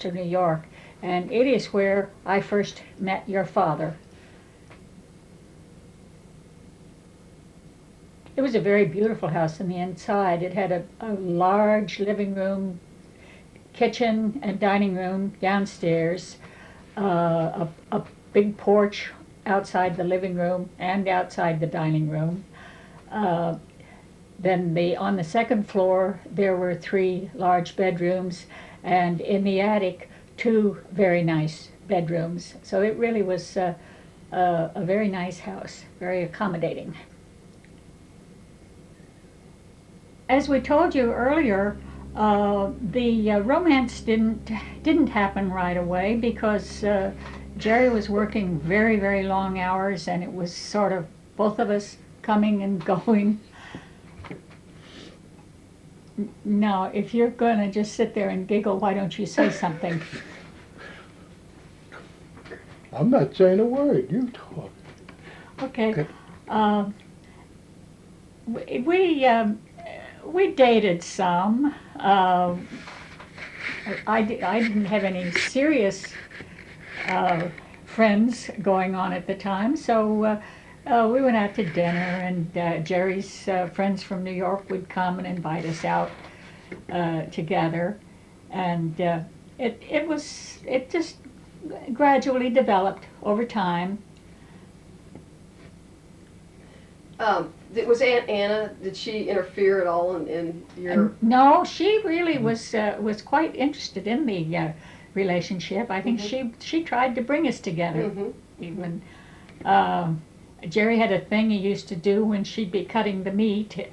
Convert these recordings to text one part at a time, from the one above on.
to New York, and it is where I first met your father. It was a very beautiful house on the inside. It had a large living room, kitchen and dining room downstairs, a big porch outside the living room and outside the dining room. Then on the second floor there were 3 large bedrooms, and in the attic 2 very nice bedrooms. So it really was a very nice house, very accommodating. As we told you earlier, the romance didn't happen right away because Jerry was working very, very long hours, and it was sort of both of us coming and going. Now, if you're going to just sit there and giggle, why don't you say something? I'm not saying a word. You talk. Okay. We dated some. I didn't have any serious friends going on at the time, so we went out to dinner, and Jerry's friends from New York would come and invite us out together, and it just gradually developed over time. Was Aunt Anna, did she interfere at all in your... No, she really was quite interested in the relationship. I think she tried to bring us together. Even Jerry had a thing he used to do when she'd be cutting the meat,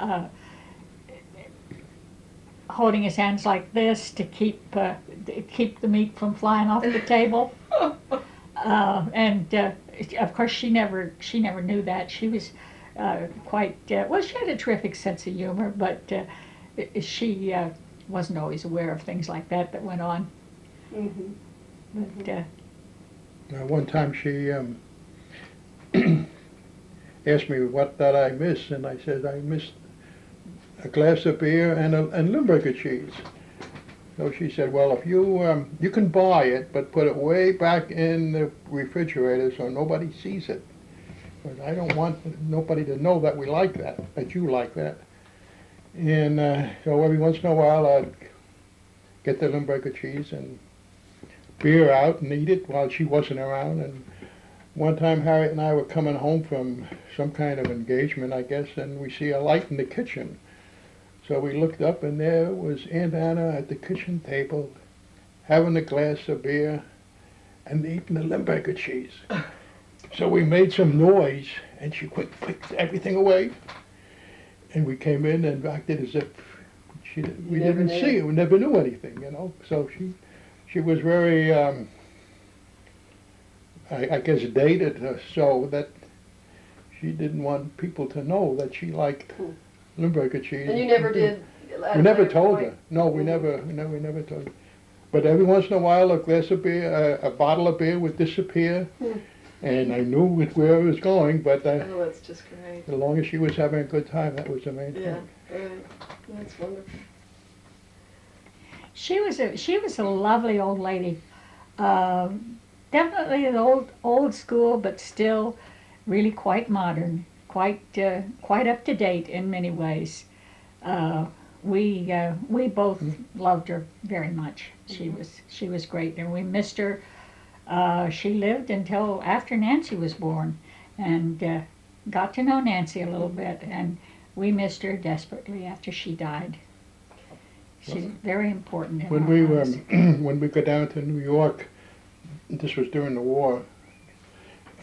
holding his hands like this to keep the meat from flying off the table. And of course she never knew that. She was quite well, she had a terrific sense of humor, but she wasn't always aware of things like that went on. But one time she asked me what did I miss, and I said I missed a glass of beer and Limburger cheese. So she said, well, if you can buy it, but put it way back in the refrigerator so nobody sees it. But I don't want nobody to know that we like that you like that. And so every once in a while I'd get the Limburger cheese and beer out and eat it while she wasn't around. And one time Harriet and I were coming home from some kind of engagement, I guess, and we see a light in the kitchen. So we looked up, and there was Aunt Anna at the kitchen table having a glass of beer and eating the Limburger cheese. So we made some noise, and she put everything away. And we came in and acted as if we didn't see it. We never knew anything, you know. So she was very, I guess, dated so that she didn't want people to know that she liked Limburger cheese. And you never did? We never told her. No, we never told her. But every once in a while, a glass of beer, a bottle of beer would disappear. And I knew where it was going, but oh, that's just great. As long as she was having a good time, that was the main thing. Yeah, right. That's wonderful. she was a lovely old lady. Definitely an old school, but still really quite modern, quite up to date in many ways. We both loved her very much. She was great, and we missed her. She lived until after Nancy was born, and got to know Nancy a little bit, and we missed her desperately after she died. She's very important in our lives. When we go down to New York, this was during the war,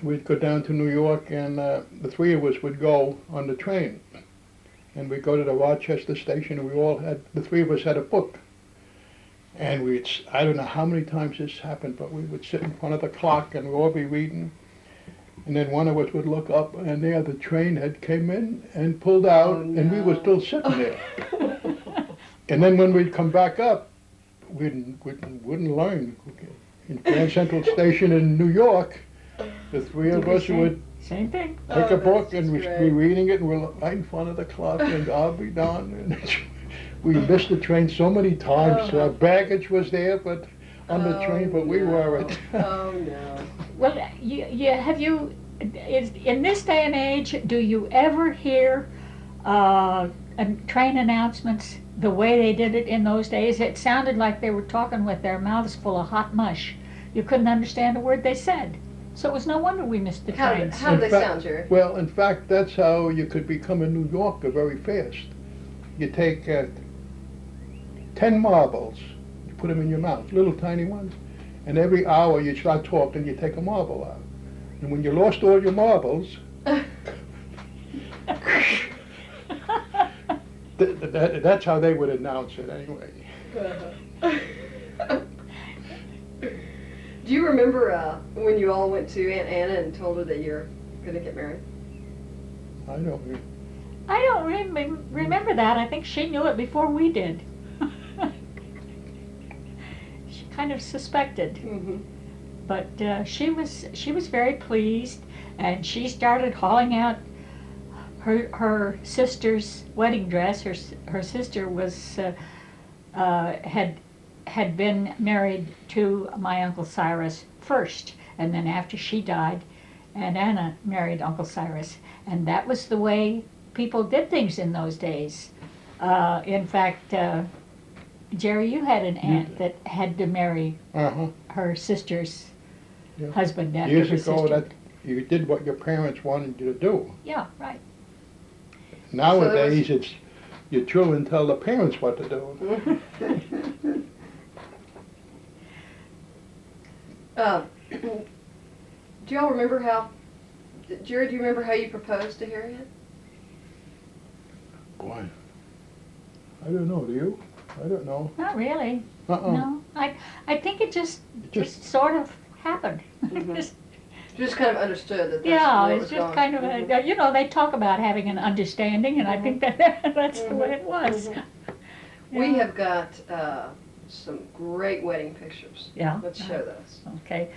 we'd go down to New York, and the 3 of us would go on the train, and we'd go to the Rochester station, and the 3 of us had a book. And I don't know how many times this happened, but we would sit in front of the clock and we'd all be reading. And then one of us would look up, and there the train had came in and pulled out, and we were still sitting there. And then when we'd come back up, we wouldn't learn. In Grand Central Station in New York, the 3 of us would same thing. Take a book, and we'd be reading it, and we're right in front of the clock, and I'll be done. And we missed the train so many times. Our baggage was there, but on the train, but we weren't. Oh, no. Well, in this day and age, do you ever hear train announcements the way they did it in those days? It sounded like they were talking with their mouths full of hot mush. You couldn't understand a word they said. So it was no wonder we missed the trains. How did they sound, Jerry? Well, in fact, that's how you could become a New Yorker very fast. You take 10 marbles, you put them in your mouth, little tiny ones, and every hour you start talking, you take a marble out. And when you lost all your marbles, that's how they would announce it anyway. Do you remember when you all went to Aunt Anna and told her that you're going to get married? I don't. I don't remember that. I think she knew it before we did. She kind of suspected. Mm-hmm. But she was very pleased, and she started hauling out her sister's wedding dress. Her sister was had been married to my Uncle Cyrus first, and then after she died, Aunt Anna married Uncle Cyrus, and that was the way people did things in those days. In fact, Jerry, you had an aunt that had to marry her sister's husband after Years her ago, sister. that you did what your parents wanted you to do. Yeah, right. Nowadays, it's your children tell the parents what to do. Do y'all remember how, Jerry, do you remember how you proposed to Harriet? Boy, I don't know. Do you? I don't know. Not really. No, I think it just sort of happened. Mm-hmm. Just kind of understood that. Yeah, it's just kind of a, they talk about having an understanding, and I think that's the way it was. Mm-hmm. We have got some great wedding pictures. Yeah. Let's show those. Okay.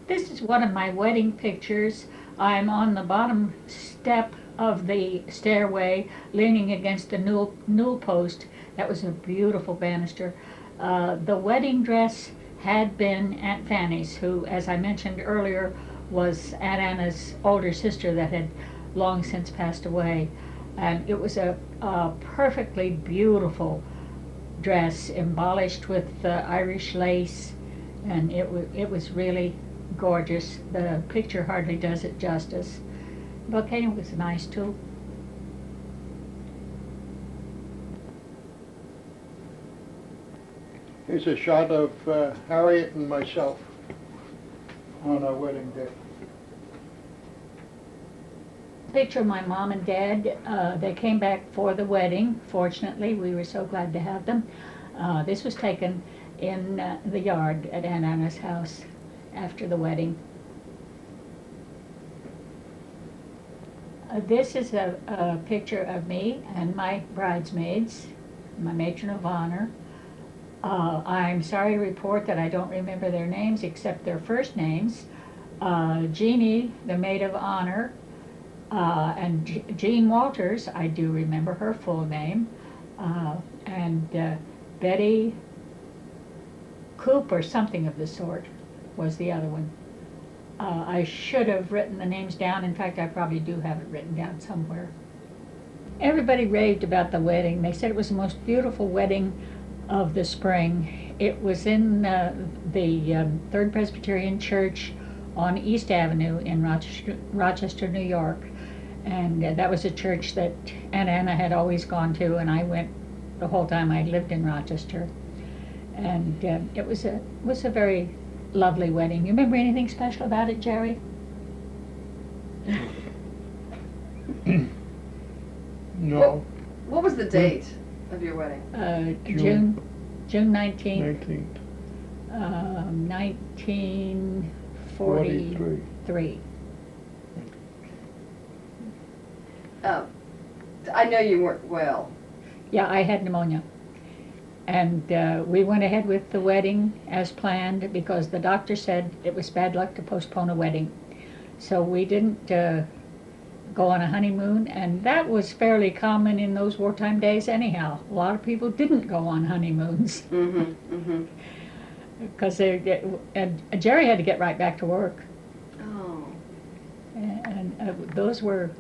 This is one of my wedding pictures. I'm on the bottom step of the stairway, leaning against the newel post. That was a beautiful banister. The wedding dress had been Aunt Fanny's, who, as I mentioned earlier, was Aunt Anna's older sister that had long since passed away. And it was a perfectly beautiful dress, embellished with Irish lace, and it was really gorgeous. The picture hardly does it justice. The bouquet was nice too. Here's a shot of Harriet and myself on our wedding day. Picture of my mom and dad. They came back for the wedding. Fortunately, we were so glad to have them. This was taken in the yard at Aunt Anna's house after the wedding. This is a picture of me and my bridesmaids, my matron of honor. I'm sorry to report that I don't remember their names except their first names. Jeannie, the maid of honor, and Jean Walters, I do remember her full name, and Betty Coop or something of the sort was the other one. I should have written the names down. In fact, I probably do have it written down somewhere. Everybody raved about the wedding. They said it was the most beautiful wedding of the spring. It was in the Third Presbyterian Church on East Avenue in Rochester, New York. And that was a church that Aunt Anna had always gone to, and I went the whole time I lived in Rochester. And it was a very lovely wedding. You remember anything special about it, Jerry? No. What was the date of your wedding? June 19th, 19th. 1943. I know you weren't well. Yeah, I had pneumonia. And we went ahead with the wedding as planned because the doctor said it was bad luck to postpone a wedding. So we didn't go on a honeymoon, and that was fairly common in those wartime days anyhow. A lot of people didn't go on honeymoons. Mm-hmm, mm-hmm. because and Jerry had to get right back to work, Oh. and those were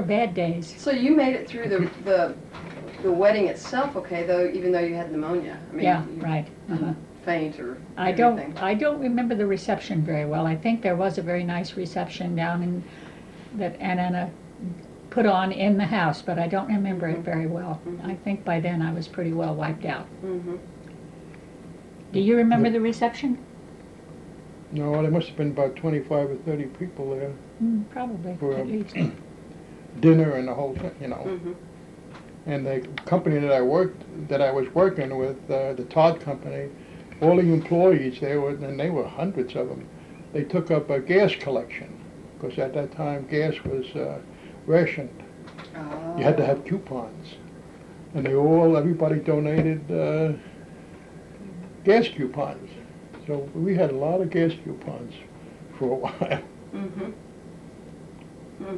bad days. So you made it through the wedding itself, okay? Though, even though you had pneumonia. I mean, Yeah, you right. didn't faint or I anything. don't remember the reception very well. I think there was a very nice reception down in that Anna put on in the house, but I don't remember it very well. Mhm. I think by then I was pretty well wiped out. Mm-hmm. Do you remember the reception? No, there must have been about 25 or 30 people there. Probably, For, at least. Dinner and the whole thing, you know. Mm-hmm. And the company that I was working with, the Todd Company, all the employees there, and they were hundreds of them, they took up a gas collection, because at that time gas was rationed. Oh. You had to have coupons. And everybody donated gas coupons. So we had a lot of gas coupons for a while. Mm-hmm. Mm.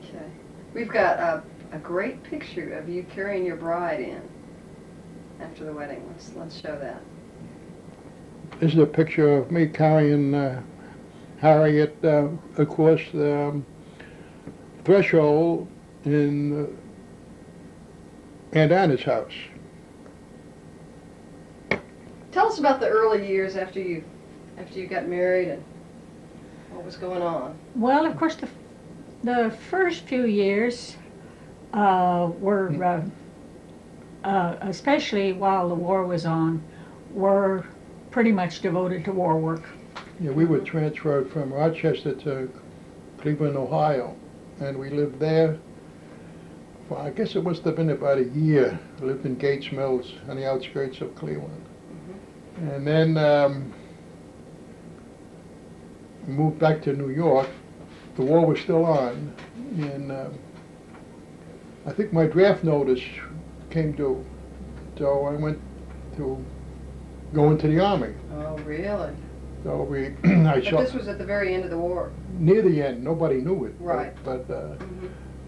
Okay. We've got a great picture of you carrying your bride in after the wedding. Let's show that. This is a picture of me carrying Harriet across the threshold in Aunt Anna's house. Tell us about the early years after you got married and what was going on. Well, of course, the first few years were, especially while the war was on, were pretty much devoted to war work. Yeah, we were transferred from Rochester to Cleveland, Ohio, and we lived there. Well, I guess it must have been about a year. I lived in Gates Mills on the outskirts of Cleveland. And then moved back to New York. The war was still on, and I think my draft notice came due. So I went to go into the Army. Oh, really? So But this was at the very end of the war. near the end, nobody knew it. Right. But Mm-hmm.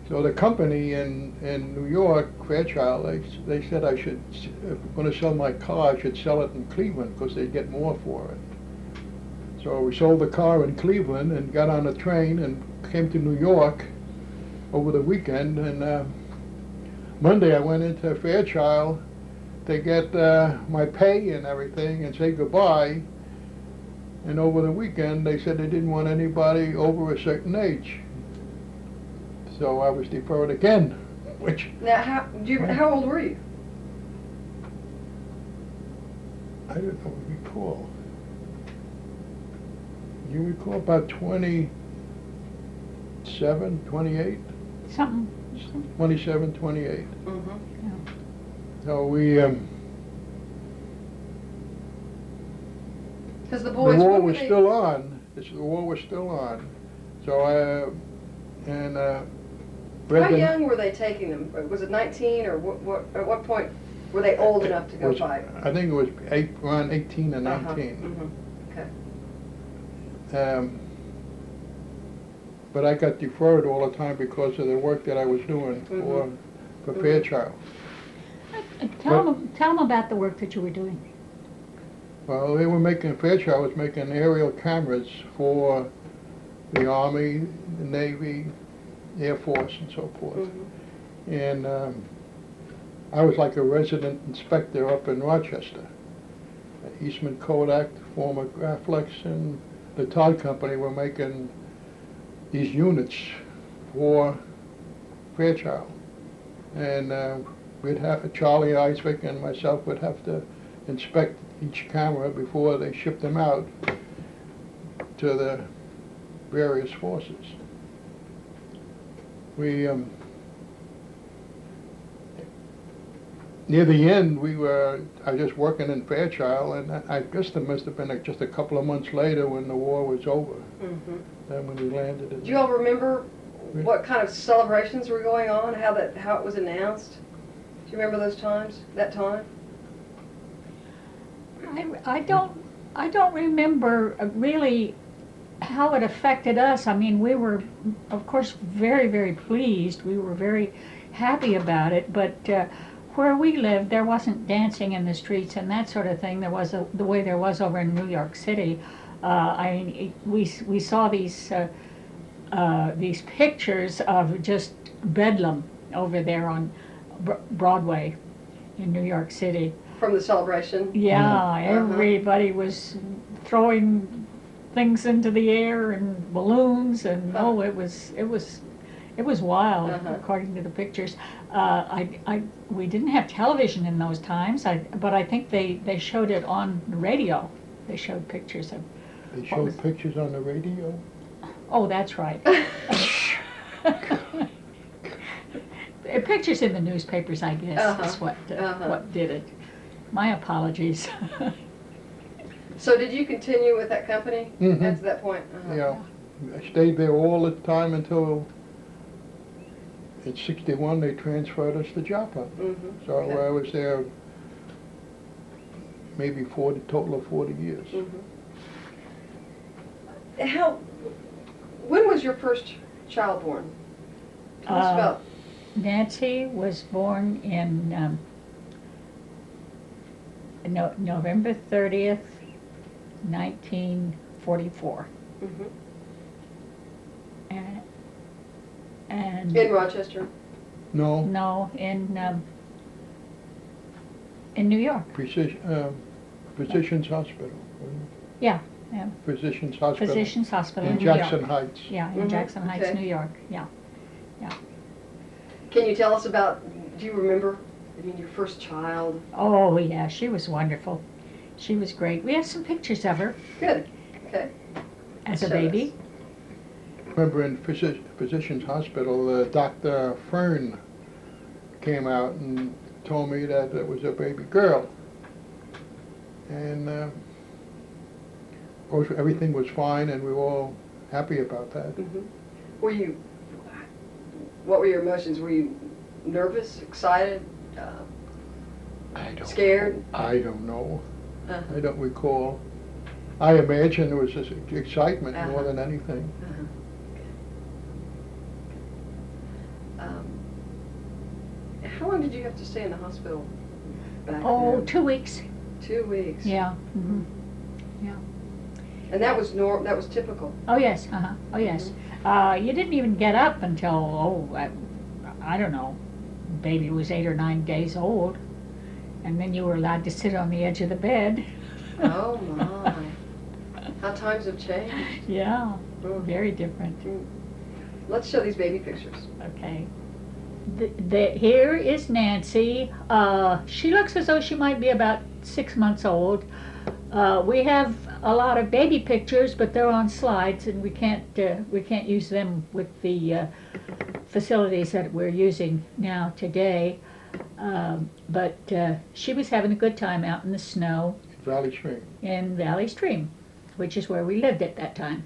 so the company in New York, Fairchild, they said I should, if I'm going to sell my car, I should sell it in Cleveland because they'd get more for it. So we sold the car in Cleveland and got on a train and came to New York over the weekend. And Monday I went into Fairchild to get my pay and everything and say goodbye. And over the weekend they said they didn't want anybody over a certain age. So I was deferred again, which Now, how old were you? I don't know, recall. You recall about 27, 28? Something. 27, 28. Mm-hmm. So we, Because the the boys. war what were was they- still on. The war was still on. So How Brendan young were they taking them? Was it 19 or what? At what point were they old enough to go was, fight? I think it was around 18 and Uh-huh. 19. Mhm. Okay. But I got deferred all the time because of the work that I was doing for Mhm. Fairchild. Tell them about the work that you were doing. Well, they were Fairchild was making aerial cameras for the Army, the Navy, Air Force, and so forth. Mhm. And I was like a resident inspector up in Rochester. Eastman Kodak, former Graflex, and the Todd Company were making these units for Fairchild. And we'd have, Charlie Eisvik and myself would have to inspect each camera before they shipped them out to the various forces. We, near the end, I was just working in Fairchild, and I guess there must have been just a couple of months later when the war was over, Mhm. then when we landed in. Do you all remember what kind of celebrations were going on? How it was announced? Do you remember those times? That time? I don't remember really how it affected us. I mean, we were, of course, very, very pleased. We were very happy about it, but where we lived, there wasn't dancing in the streets and that sort of thing. There was the way there was over in New York City. I mean, we saw these pictures of just bedlam over there on Broadway in New York City. From the celebration? Yeah, everybody was throwing things into the air and balloons, and it was wild according to the pictures. We didn't have television in those times, but I think they showed it on the radio. They showed pictures of. They showed pictures on the radio? Oh, that's right. Pictures in the newspapers, I guess, is what did it. My apologies. So did you continue with that company after that point? Yeah. I stayed there all the time until in '61 they transferred us to Joppa. So I was there maybe total of 40 years. When was your first child born? Tell us about. Nancy was born in November 30th, 1944. And In Rochester? No. No, in New York. Physicians Hospital. Yeah. Physicians Hospital. Physicians Hospital in New York. Jackson Heights. Yeah, in Jackson Heights, New York. Yeah. Can you tell us about, do you remember, your first child? Oh, yeah, she was wonderful. She was great. We have some pictures of her. Good. Okay. As a baby. Remember in Physicians Hospital, Dr. Fern came out and told me that it was a baby girl. And of course everything was fine and we were all happy about that. What were your emotions? Were you nervous, excited, scared? I don't know. I don't recall. I imagine it was just excitement more than anything. How long did you have to stay in the hospital back then? then? 2 weeks. 2 weeks. Yeah. Yeah. And that was that was typical. Oh yes. Oh yes. You didn't even get up until I don't know, baby was 8 or 9 days old, and then you were allowed to sit on the edge of the bed. Oh my! How times have changed. Yeah. Very different. Let's show these baby pictures. Okay. Here is Nancy. She looks as though she might be about 6 months old. We have a lot of baby pictures, but they're on slides, and we can't use them with the facilities that we're using now today. But she was having a good time out in the snow. Valley Stream. In Valley Stream, which is where we lived at that time.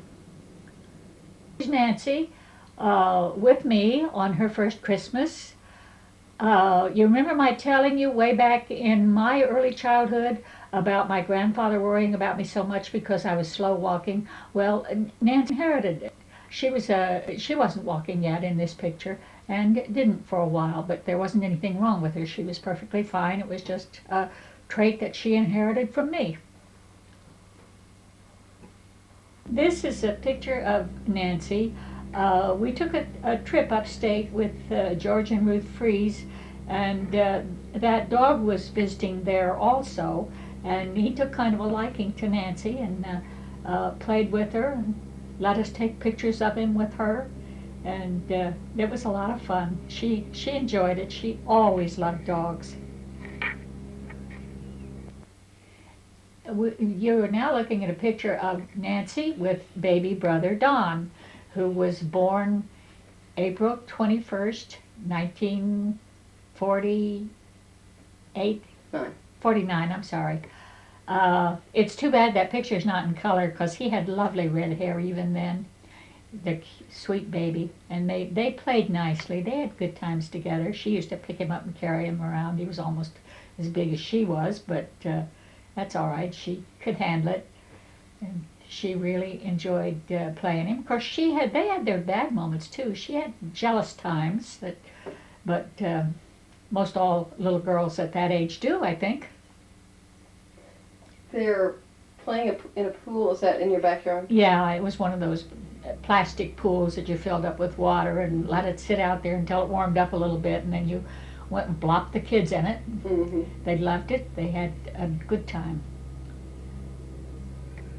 Here's Nancy with me on her first Christmas. You remember my telling you way back in my early childhood about my grandfather worrying about me so much because I was slow walking? Well, Nancy inherited it. She wasn't walking yet in this picture and didn't for a while, but there wasn't anything wrong with her. She was perfectly fine. It was just a trait that she inherited from me. This is a picture of Nancy. We took a trip upstate with George and Ruth Fries, and that dog was visiting there also, and he took kind of a liking to Nancy and played with her and let us take pictures of him with her, and it was a lot of fun. She enjoyed it. She always loved dogs. You're now looking at a picture of Nancy with baby brother Don, who was born April 21st, 1948, 49, I'm sorry. It's too bad that picture's not in color because he had lovely red hair even then, the sweet baby, and they played nicely. They had good times together. She used to pick him up and carry him around. He was almost as big as she was, but that's all right. She could handle it. And she really enjoyed playing him. Of course, they had their bad moments too. She had jealous times, but most all little girls at that age do, I think. They're playing in a pool. Is that in your backyard? Yeah, it was one of those plastic pools that you filled up with water and let it sit out there until it warmed up a little bit, and then you went and plopped the kids in it. Mm-hmm. They loved it. They had a good time.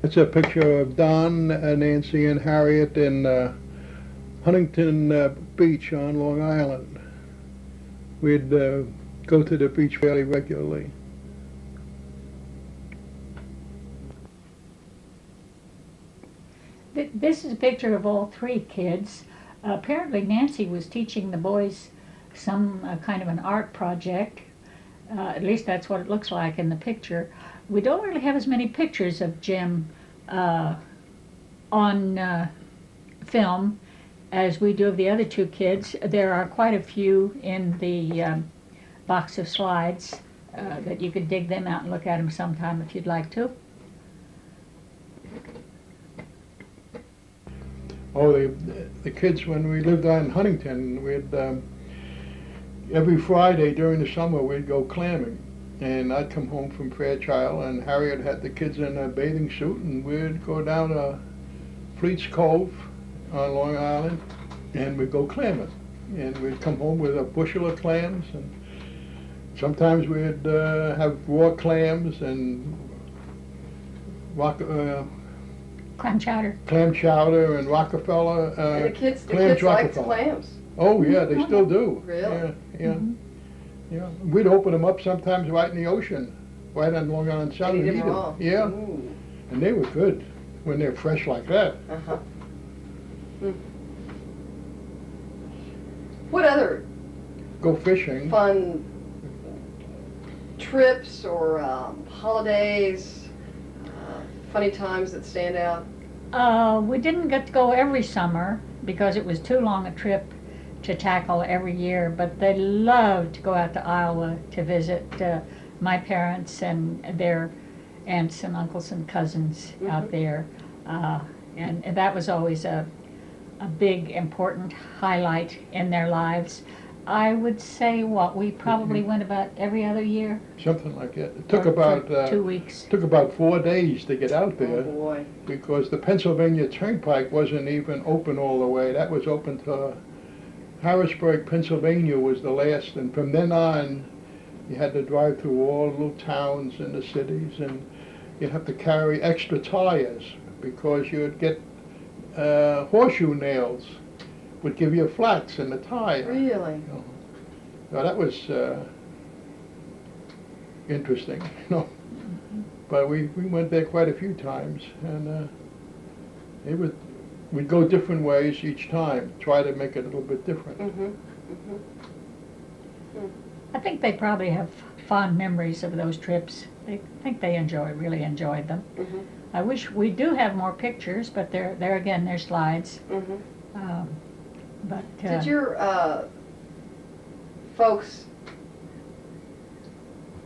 It's a picture of Don, Nancy, and Harriet in Huntington Beach on Long Island. We'd go to the beach fairly regularly. This is a picture of all three kids. Apparently Nancy was teaching the boys some kind of an art project. At least that's what it looks like in the picture. We don't really have as many pictures of Jim on film as we do of the other two kids. There are quite a few in the box of slides that you could dig them out and look at them sometime if you'd like to. Oh, the kids, when we lived on Huntington, we'd every Friday during the summer we'd go clamming, and I'd come home from Fairchild, and Harriet had the kids in a bathing suit, and we'd go down to Fleet's Cove on Long Island, and we'd go clamming, and we'd come home with a bushel of clams, and sometimes we'd have raw clams and Clam chowder. clam chowder and Rockefeller. And the kids clam liked Rockefeller. clams. Oh yeah, they still do. Really? Yeah, yeah, Mhm. yeah. We'd open them up sometimes right in the ocean, right on Long Island Sound, And eat and eat them raw. them. Yeah, Ooh. and they were good when they're fresh like that. Uh-huh. What other Go fishing. fun trips or holidays, funny times that stand out? We didn't get to go every summer because it was too long a trip to tackle every year, but they loved to go out to Iowa to visit my parents and their aunts and uncles and cousins out there. And that was always a big, important highlight in their lives. I would say, we probably went about every other year. Something like that. It took or about for 2 weeks. took about 4 days to get out Oh there boy. because the Pennsylvania Turnpike wasn't even open all the way. That was open to Harrisburg, Pennsylvania was the last, and from then on, you had to drive through all the little towns and the cities, and you'd have to carry extra tires because you'd get horseshoe nails would give you flats in the tire. Really? So that was interesting, you know. But we went there quite a few times, and we'd go different ways each time, try to make it a little bit different. Mm-hmm. I think they probably have fond memories of those trips. I think they really enjoyed them. Mm-hmm. I wish we do have more pictures, but there again, they're slides. Mm-hmm. But Did your folks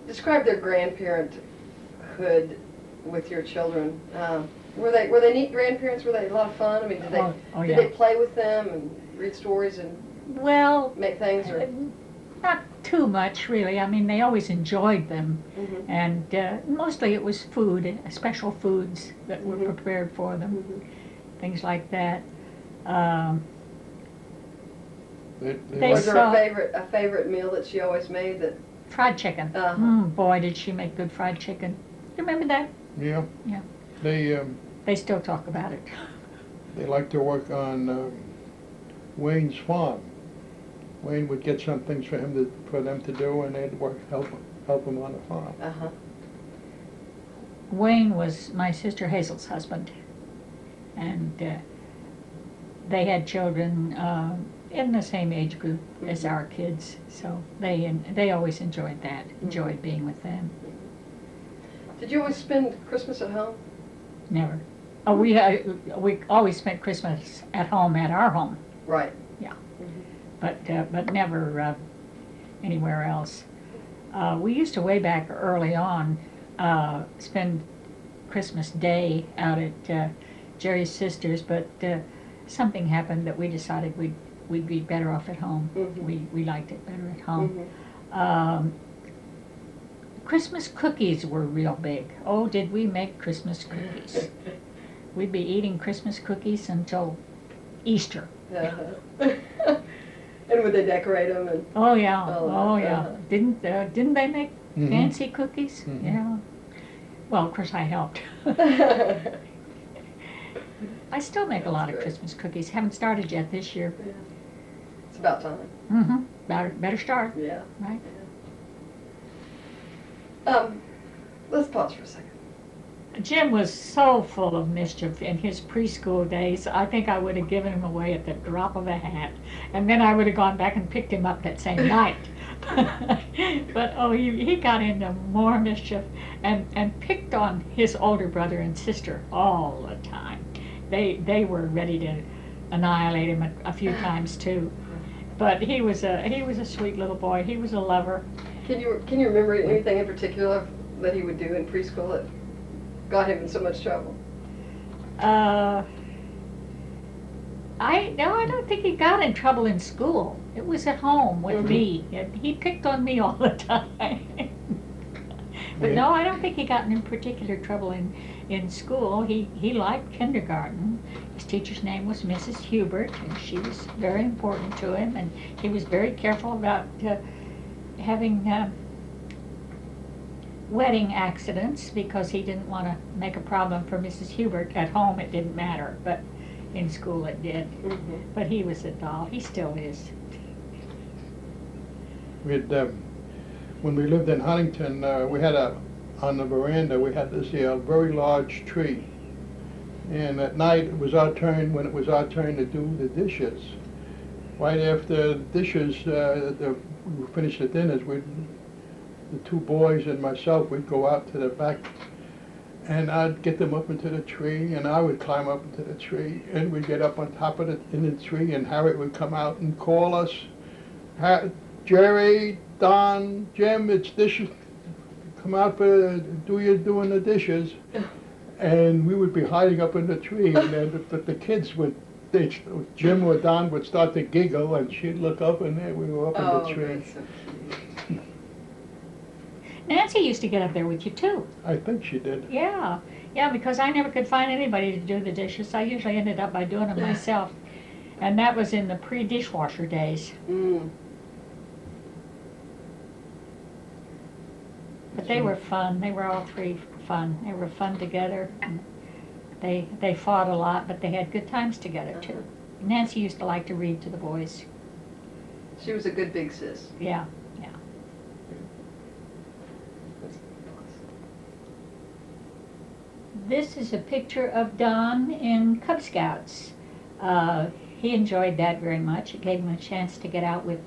describe their grandparenthood with your children? Were they neat grandparents? Were they a lot of fun? I mean, did they did they play with them and read stories and make things? Or? Not too much, really. I mean, they always enjoyed them, Mm-hmm. and mostly it was food, special foods that were Mm-hmm. prepared for them, Mm-hmm. things like that. They Was like- there a favorite meal that she always made that? Fried chicken. Uh-huh. Boy, did she make good fried chicken. You remember that? yeah. Yeah. They They still talk about it. they like to work on Wayne's farm. Wayne would get some things for them to do, and they'd help him on the farm. Uh-huh. Wayne was my sister Hazel's husband, and they had children in the same age group as our kids, so they always enjoyed that, enjoyed being with them. Did you always spend Christmas at home? Never. Oh, we always spent Christmas at home, at our home, Right. but never anywhere else. We used to way back early on spend Christmas Day out at Jerry's sister's, but something happened that we decided we'd be better off at home. Mhm. We liked it better at home. Um, Christmas cookies were real big. Oh, did we make Christmas cookies? We'd be eating Christmas cookies until Easter. Uh-huh. And would they decorate them? And Oh yeah, oh yeah. uh-huh. Didn't they make Mhm. fancy cookies? Mhm. Yeah. Well, of course I helped. I still make a lot of That's great. Christmas cookies. Haven't started yet this year. Yeah. It's about time. Mm-hmm. Better start, Yeah. right? Let's pause for a second. Jim was so full of mischief in his preschool days. I think I would have given him away at the drop of a hat. And then I would have gone back and picked him up that same night. But oh, he got into more mischief and picked on his older brother and sister all the time. They were ready to annihilate him a few times too. But he was a sweet little boy. He was a lover. Can you remember anything in particular that he would do in preschool that got him in so much trouble? I don't think he got in trouble in school. It was at home with me. He picked on me all the time. But no, I don't think he got in particular trouble in school. He liked kindergarten. His teacher's name was Mrs. Hubert, and she was very important to him, and he was very careful about having wedding accidents because he didn't want to make a problem for Mrs. Hubert. At home it didn't matter, but in school it did. Mm-hmm. But he was a doll. He still is. We'd, when we lived in Huntington, we had on the veranda, we had this very large tree. And at night, when it was our turn to do the dishes. Right after the dishes, we finished the dinners, the two boys and myself would go out to the back, and I'd get them up into the tree, and I would climb up into the tree, and we'd get up on top of in the tree, and Harriet would come out and call us, Jerry, Don, Jim, it's dishes. Come out for doing the dishes. And we would be hiding up in the tree, but the kids Jim or Don would start to giggle, and she'd look up, and there we were up in the tree. That's so cute. Nancy used to get up there with you too. I think she did. Yeah, because I never could find anybody to do the dishes. I usually ended up by doing them myself. And that was in the pre-dishwasher days. Mm. But they were fun. They were all three fun. They were fun together. And they fought a lot, but they had good times together too. Nancy used to like to read to the boys. She was a good big sis. Yeah. This is a picture of Don in Cub Scouts. He enjoyed that very much. It gave him a chance to get out with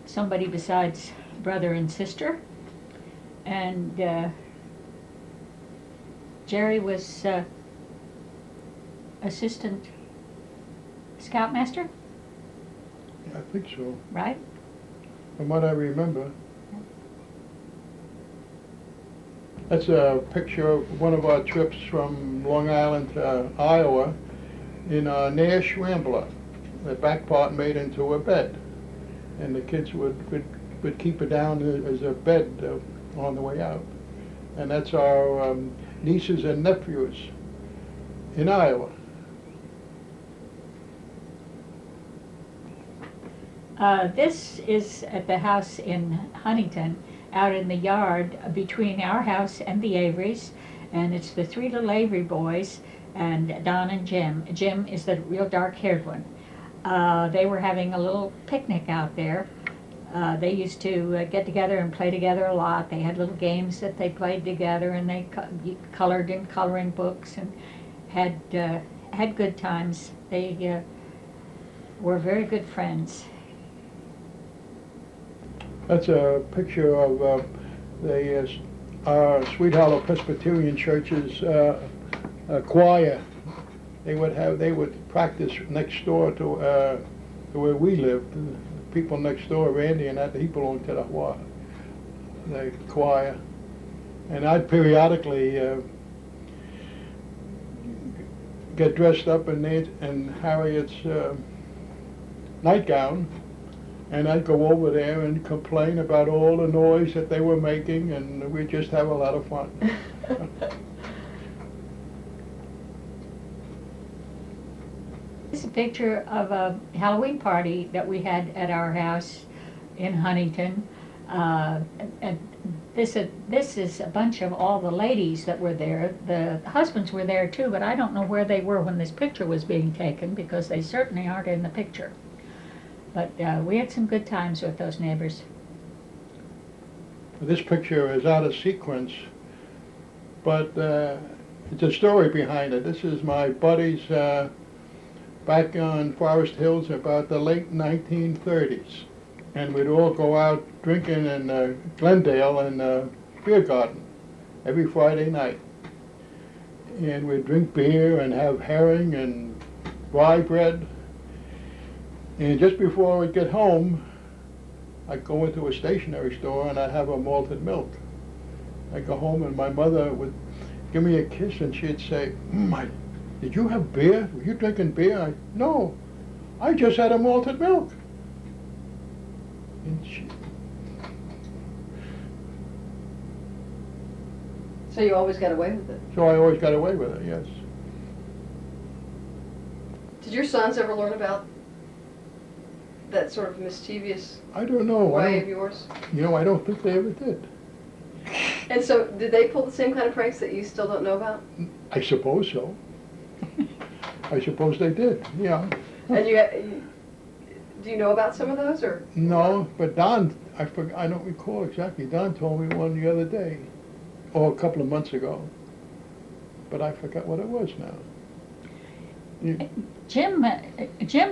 somebody besides brother and sister. And Jerry was assistant scoutmaster, I think so, right? from what I remember. That's a picture of one of our trips from Long Island to Iowa in a Nash Rambler. The back part made into a bed, and the kids would keep it down as a bed on the way out. And that's our nieces and nephews in Iowa. This is at the house in Huntington, out in the yard between our house and the Averys, and it's the three little Avery boys, and Don and Jim. Jim is the real dark-haired one. They were having a little picnic out there. They used to get together and play together a lot. They had little games that they played together, and they colored in coloring books and had good times. They were very good friends. That's a picture of our Sweet Hollow Presbyterian Church's choir. They would practice next door to where we lived. The people next door, Randy and that, he belonged to the choir. And I'd periodically get dressed up in Harriet's nightgown And I'd go over there and complain about all the noise that they were making, and we'd just have a lot of fun. This is a picture of a Halloween party that we had at our house in Huntington. And this is a bunch of all the ladies that were there. The husbands were there too, but I don't know where they were when this picture was being taken, because they certainly aren't in the picture. But we had some good times with those neighbors. This picture is out of sequence, but it's a story behind it. This is my buddies back on Forest Hills about the late 1930s. And we'd all go out drinking in Glendale in the beer garden every Friday night. And we'd drink beer and have herring and rye bread. And just before we'd get home, I'd go into a stationery store and I'd have a malted milk. I'd go home and my mother would give me a kiss and she'd say, did you have beer? Were you drinking beer? No, I just had a malted milk. And So you always got away with it? So I always got away with it, yes. Did your sons ever learn about that sort of mischievous I don't know. way of yours? You know, I don't think they ever did. And so, did they pull the same kind of pranks that you still don't know about? I suppose so. I suppose they did, yeah. And do you know about some of those, or? No, but Don, I don't recall exactly. Don told me one the other day, or a couple of months ago, but I forgot what it was now. Jim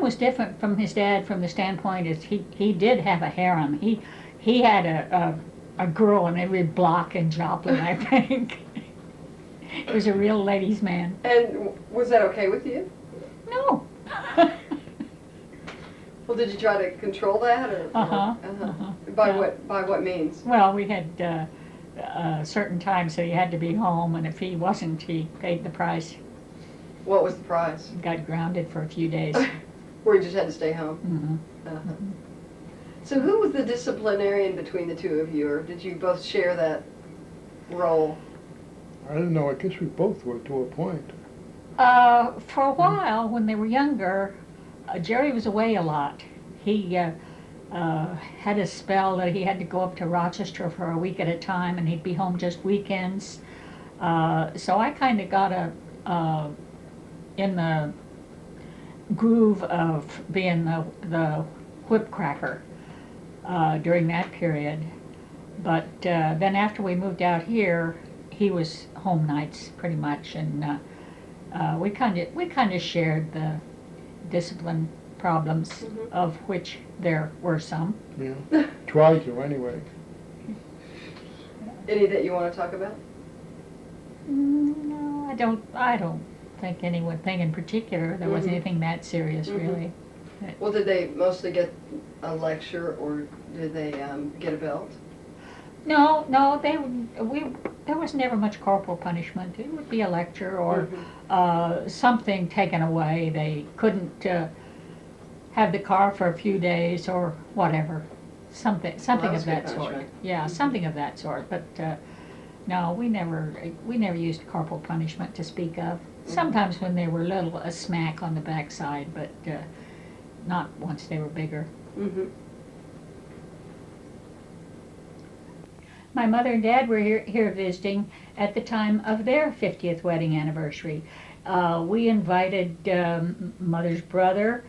was different from his dad from the standpoint is he did have a harem. He had a girl in every block in Joplin, I think. He was a real ladies' man. And was that okay with you? No. Well, did you try to control that, or? By what means? Well, we had certain times that he had to be home, and if he wasn't, he paid the price. What was the price? Got grounded for a few days. Where you just had to stay home? Mm-hmm. So who was the disciplinarian between the two of you, or did you both share that role? I don't know, I guess we both were to a point. For a while, when they were younger, Jerry was away a lot. He had a spell that he had to go up to Rochester for a week at a time, and he'd be home just weekends. So I kind of got in the groove of being the whip cracker during that period. But then after we moved out here, he was home nights pretty much, and we kind of shared the discipline problems, of which there were some. Yeah, tried to anyway. Any that you want to talk about? No, I don't think anything in particular. There wasn't anything that serious, really. Well, did they mostly get a lecture, or did they get a belt? No, there was never much corporal punishment. It would be a lecture or something taken away. They couldn't have the car for a few days or whatever. Something of that sort. Yeah, something of that sort. But no, we never used corporal punishment to speak of. Sometimes when they were little, a smack on the backside, but not once they were bigger. My mother and dad were here visiting at the time of their 50th wedding anniversary. We invited Mother's brother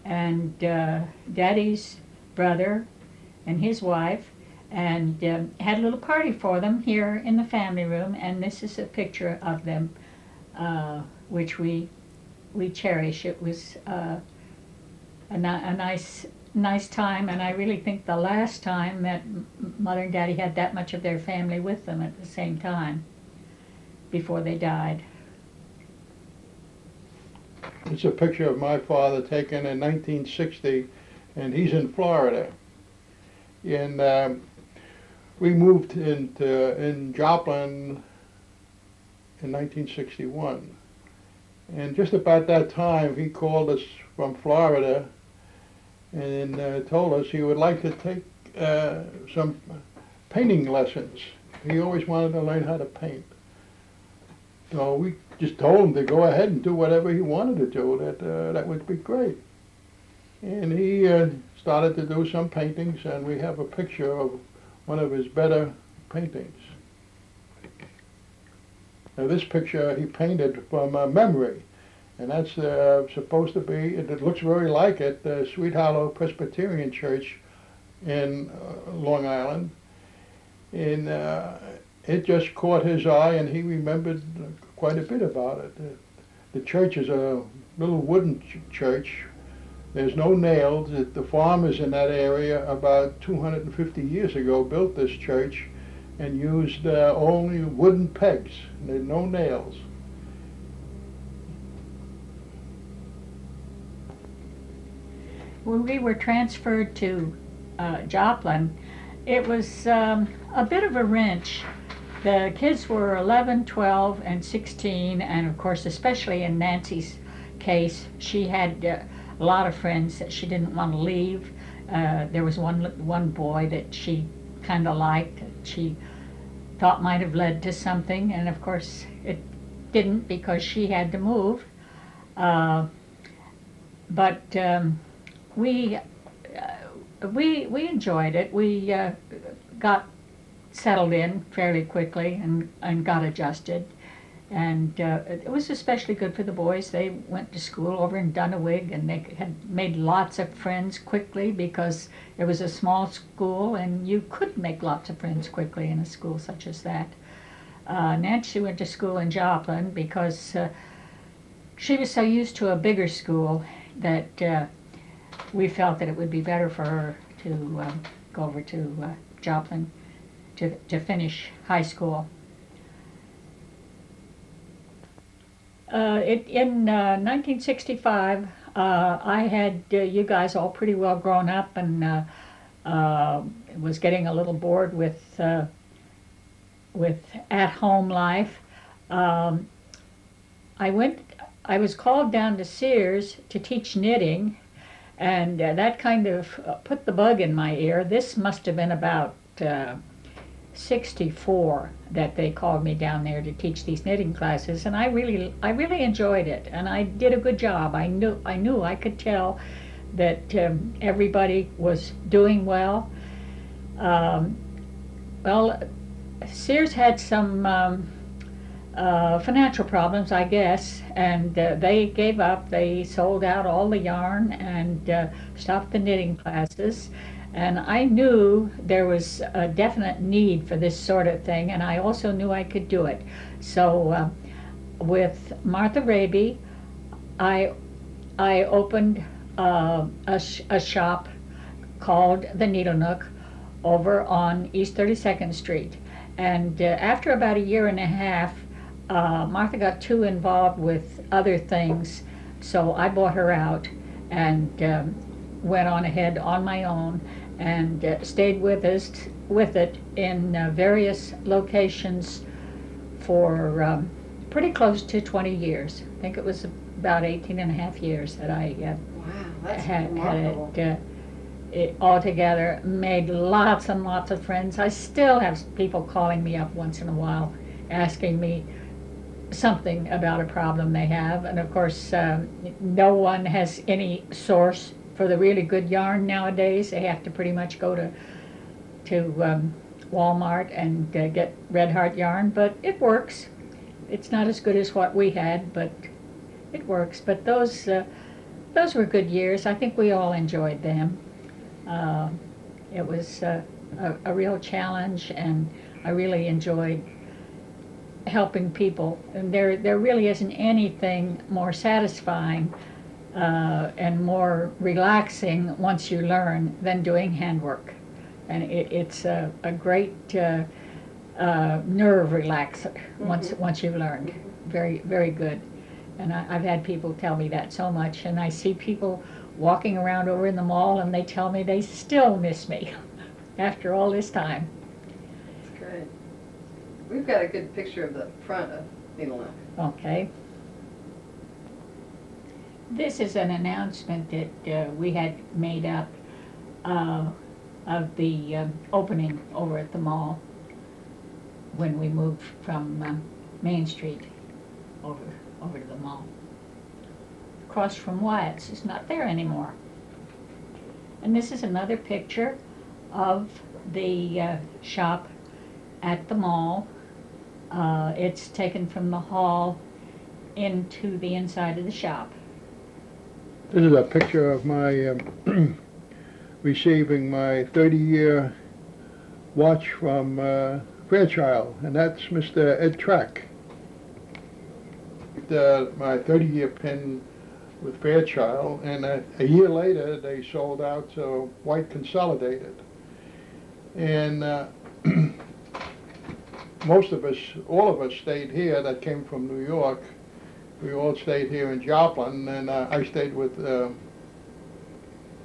and Daddy's brother and his wife, and had a little party for them here in the family room, and this is a picture of them, which we cherish. It was a nice time, and I really think the last time that Mother and Daddy had that much of their family with them at the same time before they died. It's a picture of my father taken in 1960, and he's in Florida. And we moved in Joplin in 1961. And just about that time, he called us from Florida and told us he would like to take some painting lessons. He always wanted to learn how to paint. So we just told him to go ahead and do whatever he wanted to do, that would be great. And he started to do some paintings, and we have a picture of one of his better paintings. Now this picture he painted from memory, and that's supposed to be, it looks very like it, the Sweet Hollow Presbyterian Church in Long Island. And it just caught his eye, and he remembered quite a bit about it. The church is a little wooden church. There's no nails. The farmers in that area about 250 years ago built this church and used only wooden pegs. There's no nails. When we were transferred to Joplin, it was a bit of a wrench. The kids were 11, 12, and 16, and of course, especially in Nancy's case, she had a lot of friends that she didn't want to leave. There was one boy that she kind of liked, that she thought might have led to something, and of course, it didn't because she had to move. But we enjoyed it. We got settled in fairly quickly and got adjusted. And it was especially good for the boys. They went to school over in Dunawig, and they had made lots of friends quickly because it was a small school, and you could make lots of friends quickly in a school such as that. Nancy went to school in Joplin because she was so used to a bigger school that we felt that it would be better for her to go over to Joplin to finish high school. In 1965, I had you guys all pretty well grown up, and was getting a little bored with at-home life. I was called down to Sears to teach knitting, and that kind of put the bug in my ear. This must have been about 64 that they called me down there to teach these knitting classes, and I really enjoyed it, and I did a good job. I knew I could tell that everybody was doing well. Well, Sears had some financial problems, I guess, and they gave up. They sold out all the yarn and stopped the knitting classes. And I knew there was a definite need for this sort of thing, and I also knew I could do it. So with Martha Raby, I opened a shop called the Needle Nook over on East 32nd Street. And after about a year and a half, Martha got too involved with other things, so I bought her out and went on ahead on my own and stayed with it in various locations for pretty close to 20 years. I think it was about 18 and a half years that I had it all together. Made lots and lots of friends. I still have people calling me up once in a while asking me something about a problem they have, and of course no one has any source for the really good yarn nowadays. They have to pretty much go to Walmart and get Red Heart yarn, but it works. It's not as good as what we had, but it works. But those were good years. I think we all enjoyed them. It was a real challenge, and I really enjoyed helping people. And there really isn't anything more satisfying and more relaxing once you learn than doing handwork. And it's a great nerve relaxer once you've learned. Very, very good. And I've had people tell me that so much, and I see people walking around over in the mall and they tell me they still miss me after all this time. That's great. We've got a good picture of the front of Needle Nook. Okay. This is an announcement that we had made up of the opening over at the mall when we moved from Main Street over to the mall. Across from Wyatt's is not there anymore. And this is another picture of the shop at the mall. It's taken from the hall into the inside of the shop. This is a picture of my receiving my 30-year watch from Fairchild, and that's Mr. Ed Track. My 30-year pin with Fairchild, and a year later they sold out to White Consolidated. And most of us, all of us stayed here that came from New York. We all stayed here in Joplin, and I stayed with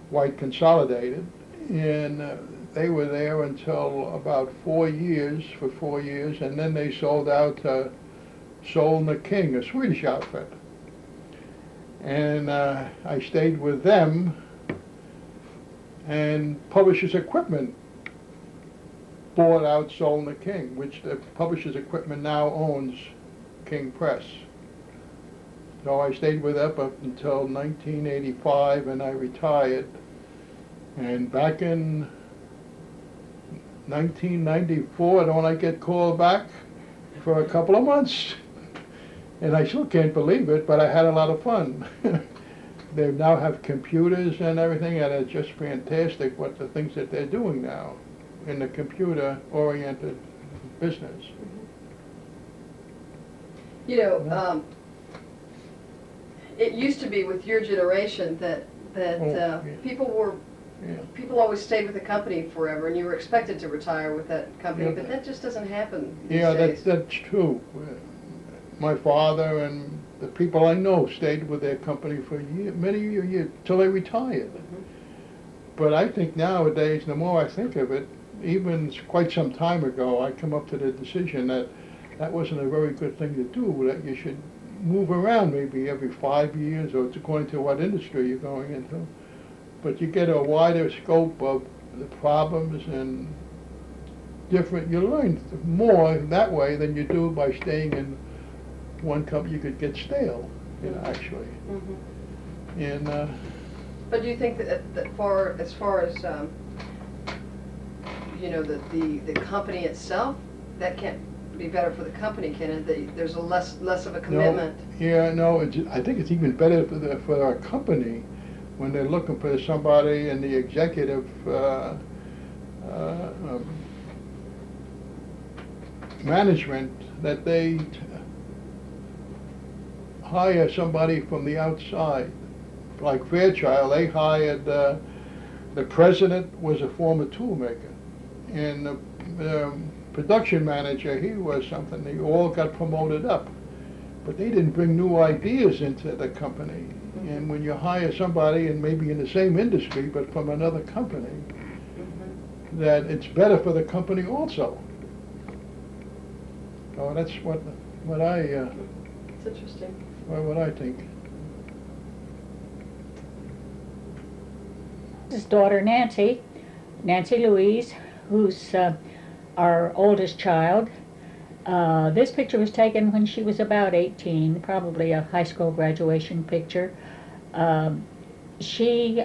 White Consolidated, and they were there until about 4 years, and then they sold out to Sol and the King, a Swedish outfit. And I stayed with them, and Publishers Equipment bought out Sol and the King, which the Publishers Equipment now owns King Press. So I stayed with them up until 1985, and I retired. And back in 1994, don't I get called back for a couple of months? And I still can't believe it, but I had a lot of fun. They now have computers and everything, and it's just fantastic what the things that they're doing now in the computer-oriented business. You know, it used to be with your generation that people always stayed with the company forever, and you were expected to retire with that company, but that just doesn't happen these days. That's true. My father and the people I know stayed with their company for many years, till they retired. Mm-hmm. But I think nowadays, the more I think of it, even quite some time ago, I come up to the decision that that wasn't a very good thing to do, that you should move around maybe every 5 years, or it's according to what industry you're going into. But you get a wider scope of the problems, and you learn more that way than you do by staying in one company. You could get stale, actually. Mm-hmm. And but do you think that as far as you know, the company itself, that can't be better for the company, can it? There's a less of a commitment. No, I think it's even better for our company when they're looking for somebody in the executive management, that they hire somebody from the outside. Like Fairchild, they hired, the president was a former tool maker, and the production manager, he was something. They all got promoted up, but they didn't bring new ideas into the company. Mm-hmm. And when you hire somebody, and maybe in the same industry but from another company, mm-hmm. that it's better for the company also. So that's what I. It's interesting. What I think. His daughter Nancy Louise, who's our oldest child. This picture was taken when she was about 18, probably a high school graduation picture. She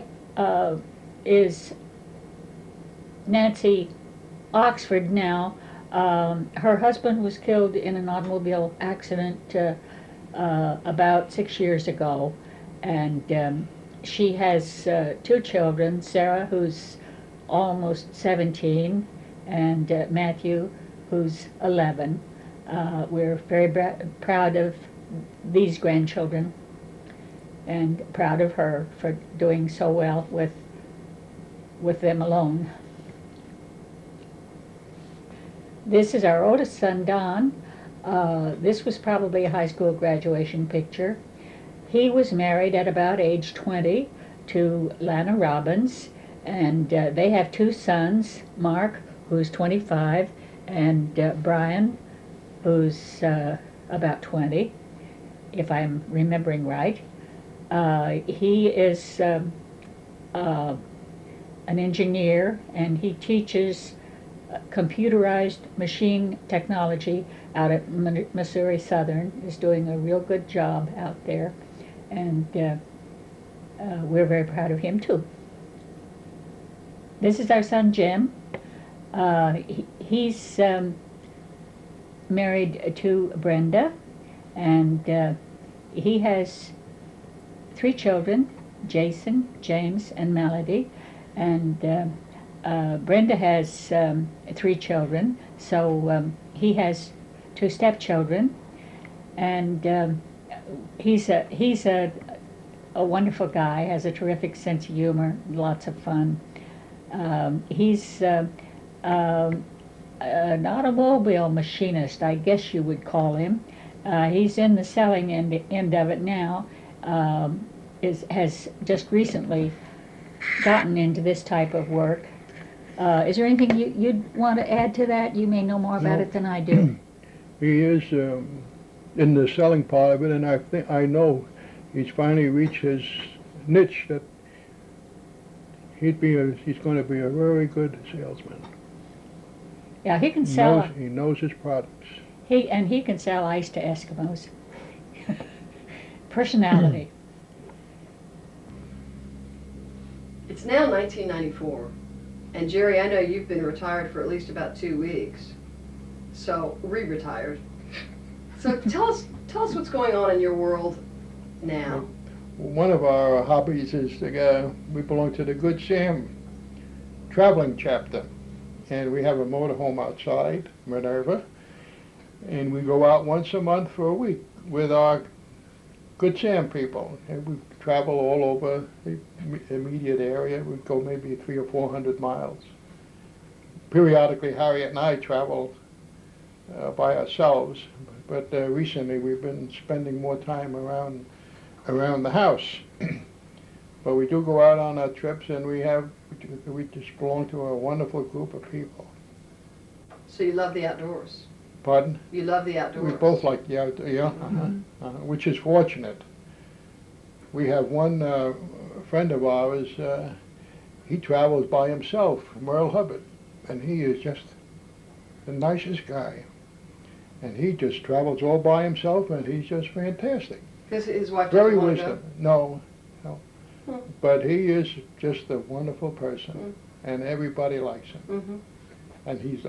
is Nancy Oxford now. Her husband was killed in an automobile accident about 6 years ago, and she has 2 children, Sarah, who's almost 17, and Matthew, who's 11. We're very proud of these grandchildren, and proud of her for doing so well with them alone. This is our oldest son, Don. This was probably a high school graduation picture. He was married at about age 20 to Lana Robbins, and they have 2 sons, Mark, who's 25, and Brian, who's about 20, if I'm remembering right. He is an engineer, and he teaches computerized machine technology out at Missouri Southern. Is doing a real good job out there, and we're very proud of him too. This is our son Jim. He's married to Brenda, and he has 3 children, Jason, James, and Melody, and Brenda has 3 children, so he has 2 stepchildren, and he's a wonderful guy, has a terrific sense of humor, lots of fun. He's an automobile machinist, I guess you would call him. He's in the selling end of it now. Has just recently gotten into this type of work. Is there anything you'd want to add to that? You may know more about it than I do. He is in the selling part of it, and I know he's finally reached his niche that he's going to be a very good salesman. Yeah, he can sell. He knows his products. He can sell ice to Eskimos. Personality. It's now 1994, and Jerry, I know you've been retired for at least about 2 weeks, so re-retired. So tell us what's going on in your world now. One of our hobbies is we belong to the Good Sam traveling chapter, and we have a motorhome outside Minerva, and we go out once a month for a week with our Good Sam people, and we travel all over the immediate area. We go maybe 300 or 400 miles. Periodically, Harriet and I travel by ourselves, but recently we've been spending more time around the house. But we do go out on our trips, and we just belong to a wonderful group of people. So you love the outdoors? Pardon? You love the outdoors? We both like the outdoors, yeah, which is fortunate. We have one friend of ours, he travels by himself, Merle Hubbard, and he is just the nicest guy. And he just travels all by himself, and he's just fantastic. His wife Very doesn't want wisdom. to No. Hmm. But he is just a wonderful person, and everybody likes him. Mm-hmm. And he's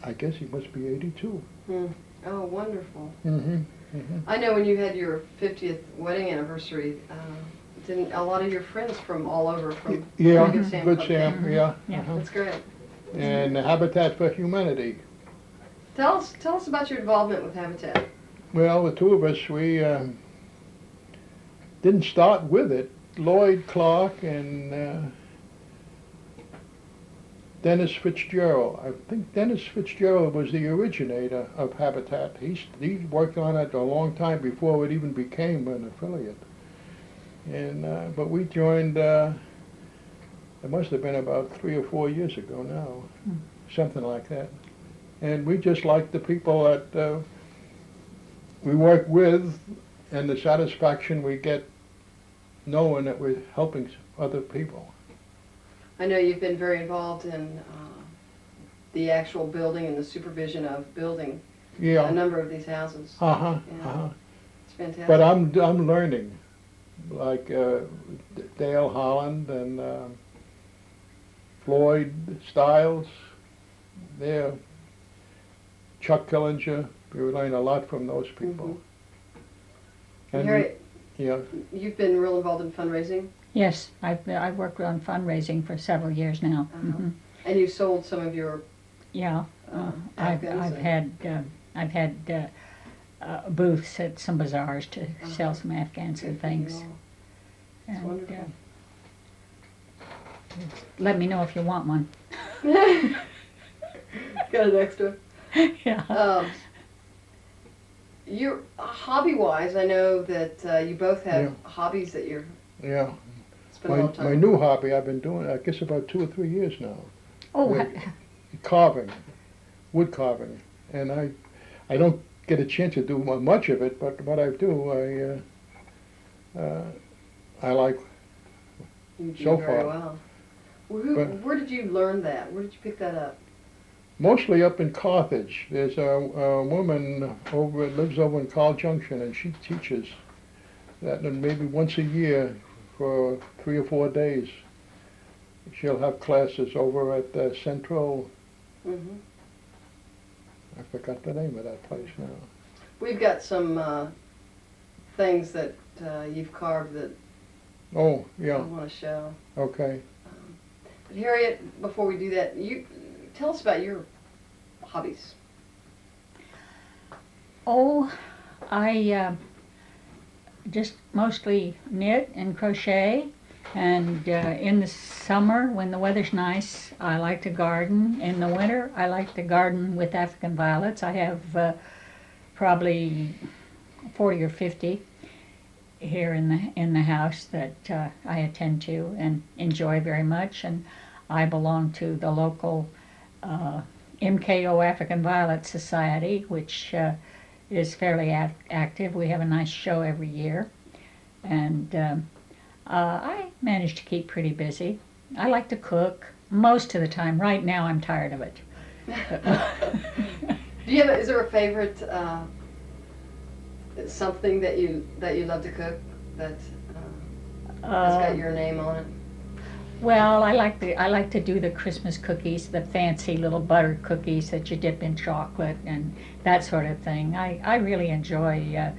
I guess he must be 82. Oh, wonderful. Mm-hmm. Mm-hmm. I know when you had your 50th wedding anniversary, didn't a lot of your friends from all over from Yeah, Good Sam Good Club Sam, came? yeah. Yeah. That's great. And Habitat for Humanity. Tell us about your involvement with Habitat. Well, the two of us, we didn't start with it. Lloyd Clark and Dennis Fitzgerald. I think Dennis Fitzgerald was the originator of Habitat. He worked on it a long time before it even became an affiliate. And but we joined. It must have been about 3 or 4 years ago now, something like that. And we just like the people that we work with, and the satisfaction we get knowing that we're helping other people. I know you've been very involved in the actual building and the supervision of building a number of these houses. It's fantastic. But I'm learning, like Dale Holland and Floyd Stiles. They're Chuck Killinger. We learn a lot from those people. And Harriet, yeah. You've been real involved in fundraising? Yes, I've worked on fundraising for several years now. And you sold some of your I've had booths at some bazaars to sell some Afghans and things. That's wonderful. Let me know if you want one. Got an extra. Yeah. You're hobby-wise, I know that you both have hobbies that you're spending a lot of time My on. new hobby I've been doing, I guess about 2 or 3 years now. Oh, Carving, wood carving, and I don't get a chance to do much of it, but what I do, I like You do so very far. well. But- Where did you learn that? Where did you pick that up? Mostly up in Carthage. There's a woman lives over in Carl Junction, and she teaches that maybe once a year for 3 or 4 days. She'll have classes over at Central. Mm-hmm. I forgot the name of that place now. We've got some things that you've carved that Oh, I yeah, want to show. okay. But Harriet, before we do that, you tell us about your hobbies. Oh, I just mostly knit and crochet, and in the summer when the weather's nice, I like to garden. In the winter, I like to garden with African violets. I have probably 40 or 50 here in the house that I attend to and enjoy very much, and I belong to the local MKO African Violet Society, which is fairly active. We have a nice show every year, and I manage to keep pretty busy. I like to cook most of the time. Right now I'm tired of it. Do you have? Is there a favorite something that you love to cook that has got your name on it? Well, I like to do the Christmas cookies, the fancy little butter cookies that you dip in chocolate and that sort of thing. I really enjoy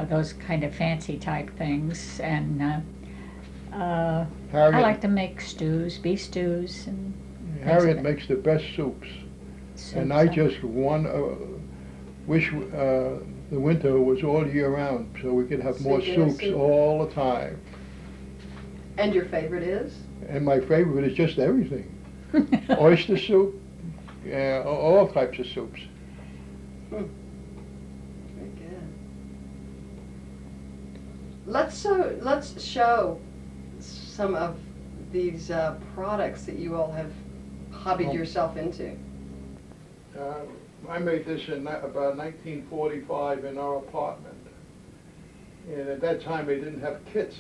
those kind of fancy type things, and I like to make stews, beef stews, and Harriet makes the best soups, and I just wish the winter was all year round so we could have more soups all the time. And your favorite is? And my favorite is just everything. Oyster soup, yeah, all types of soups. Very good. Let's show some of these products that you all have hobbied yourself into. I made this in about 1945 in our apartment. And at that time they didn't have kits.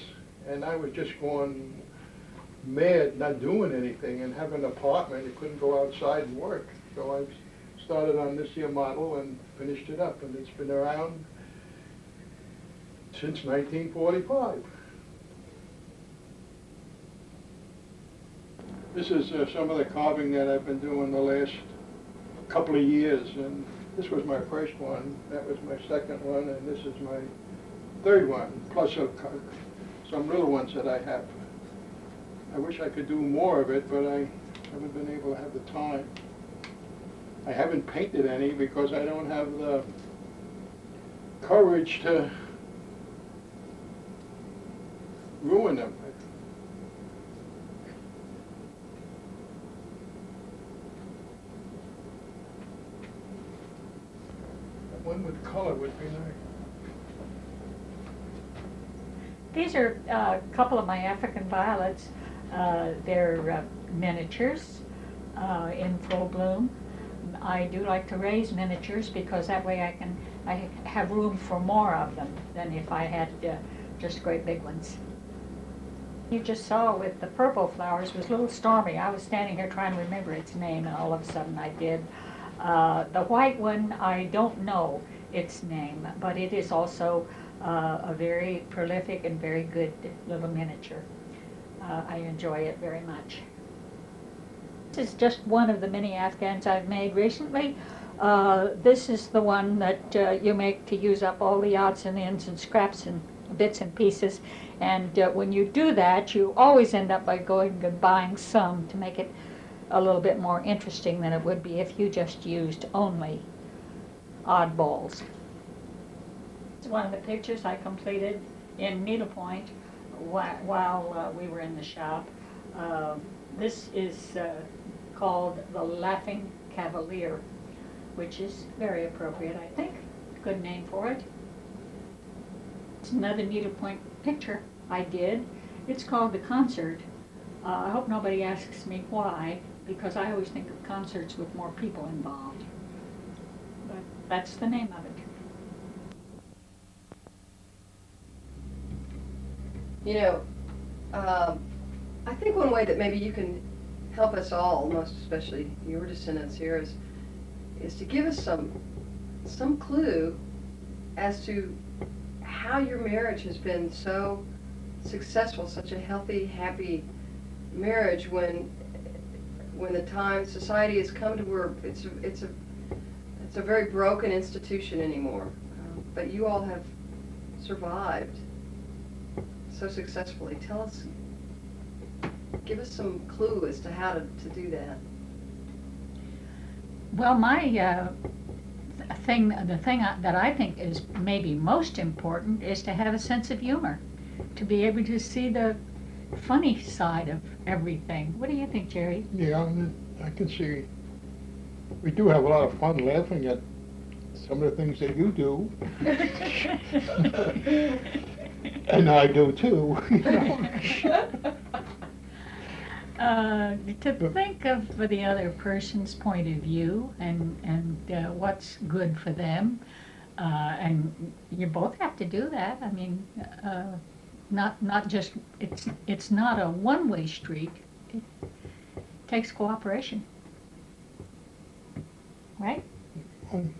And I was just going mad, not doing anything, and having an apartment, you couldn't go outside and work. So I started on this here model and finished it up, and it's been around since 1945. This is some of the carving that I've been doing the last couple of years, and this was my first one, that was my second one, and this is my third one, plus some little ones that I have. I wish I could do more of it, but I haven't been able to have the time. I haven't painted any because I don't have the courage to ruin them. One with color would be nice. These are a couple of my African violets. They're miniatures in full bloom. I do like to raise miniatures because that way I have room for more of them than if I had just great big ones. You just saw with the purple flowers was Little Stormy. I was standing here trying to remember its name, and all of a sudden I did. The white one, I don't know its name, but it is also a very prolific and very good little miniature. I enjoy it very much. This is just one of the many Afghans I've made recently. This is the one that you make to use up all the odds and ends and scraps and bits and pieces. And when you do that, you always end up by going and buying some to make it a little bit more interesting than it would be if you just used only oddballs. It's one of the pictures I completed in needlepoint while we were in the shop. This is called The Laughing Cavalier, which is very appropriate, I think. Good name for it. It's another needlepoint picture I did. It's called The Concert. I hope nobody asks me why, because I always think of concerts with more people involved. But That's the name of it. You know, I think one way that maybe you can help us all, most especially your descendants here, is to give us some clue as to how your marriage has been so successful, such a healthy, happy marriage when the time society has come to where it's a very broken institution anymore. But you all have survived so successfully. Give us some clue as to how to do that. Well, the thing that I think is maybe most important is to have a sense of humor, to be able to see the funny side of everything. What do you think, Jerry? Yeah, I can see. We do have a lot of fun laughing at some of the things that you do. And I do too. To think of the other person's point of view and what's good for them, and you both have to do that. I mean, not just it's not a one-way street. It takes cooperation, right?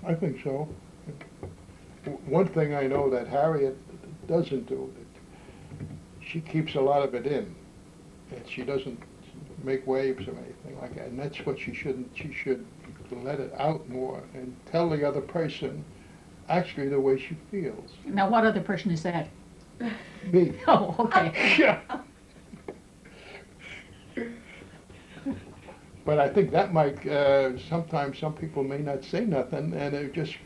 I think so. One thing I know that Harriet doesn't do, she keeps a lot of it in, and she doesn't make waves or anything like that, and that's what she shouldn't. She should let it out more and tell the other person actually the way she feels. Now, what other person is that? Me. Oh, okay. Yeah. But I think that might, sometimes some people may not say nothing, and it just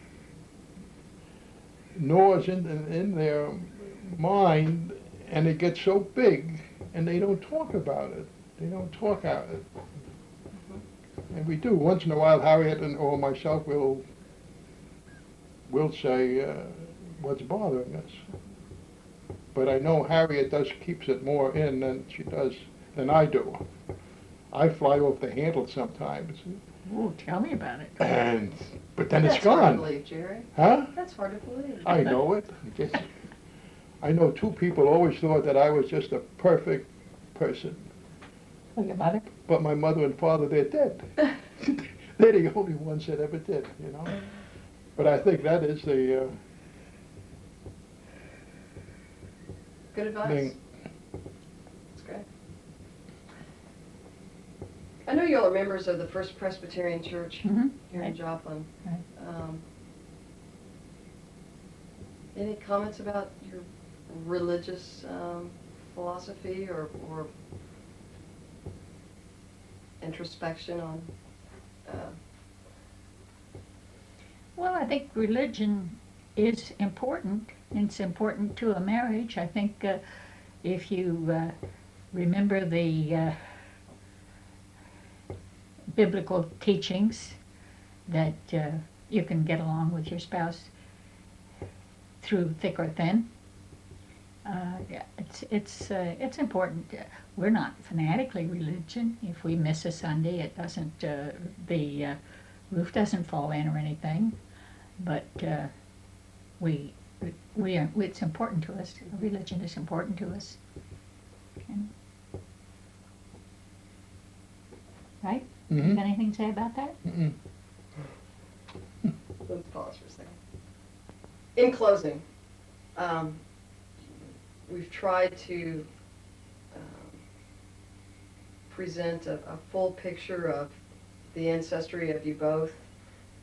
gnaws in their mind, and it gets so big, and they don't talk about it. They don't talk out it. And we do. Once in a while, Harriet or myself will say what's bothering us. But I know Harriet keeps it more in than I do. I fly off the handle sometimes. Ooh, tell me about it. But then it's That's gone. hard to believe, Jerry. Huh? That's hard to believe. I know it. I know two people always thought that I was just a perfect person. Oh, your mother? But my mother and father, they're dead. They're the only ones that ever did, you know. But I think that is the Good advice. thing. That's great. I know you all are members of the First Presbyterian Church here in Right. Joplin. Right. Any comments about your religious philosophy or introspection on? Well, I think religion is important. It's important to a marriage. I think if you remember the biblical teachings that you can get along with your spouse through thick or thin. Yeah, it's important. We're not fanatically religion. If we miss a Sunday, it doesn't the roof doesn't fall in or anything. But it's important to us. Religion is important to us. And, right? Mm-hmm. You got anything to say about that? Mm-mm. Let's pause for a second. In closing, we've tried to present a full picture of the ancestry of you both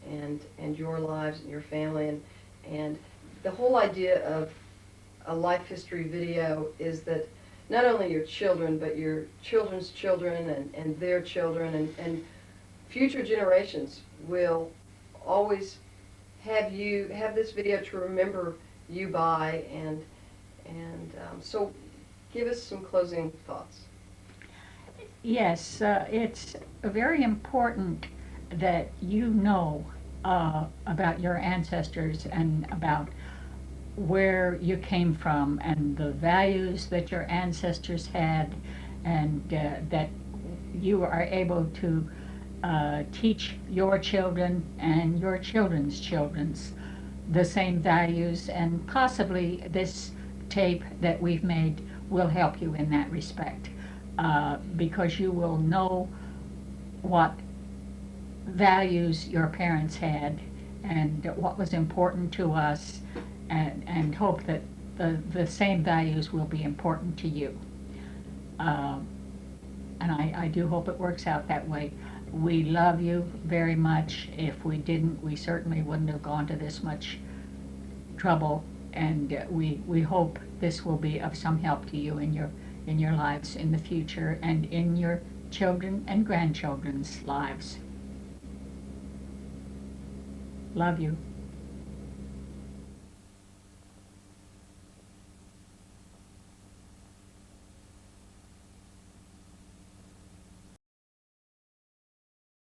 and your lives and your family, and the whole idea of a life history video is that not only your children, but your children's children and their children and future generations will always have this video to remember you by, and so give us some closing thoughts. Yes, it's very important that you know about your ancestors and about where you came from and the values that your ancestors had, and that you are able to teach your children and your children's children's the same values, and possibly this tape that we've made will help you in that respect, because you will know what values your parents had and what was important to us, and hope that the same values will be important to you. And I do hope it works out that way. We love you very much. If we didn't, we certainly wouldn't have gone to this much trouble, and we hope this will be of some help to you in your lives in the future, and in your children and grandchildren's lives. Love you.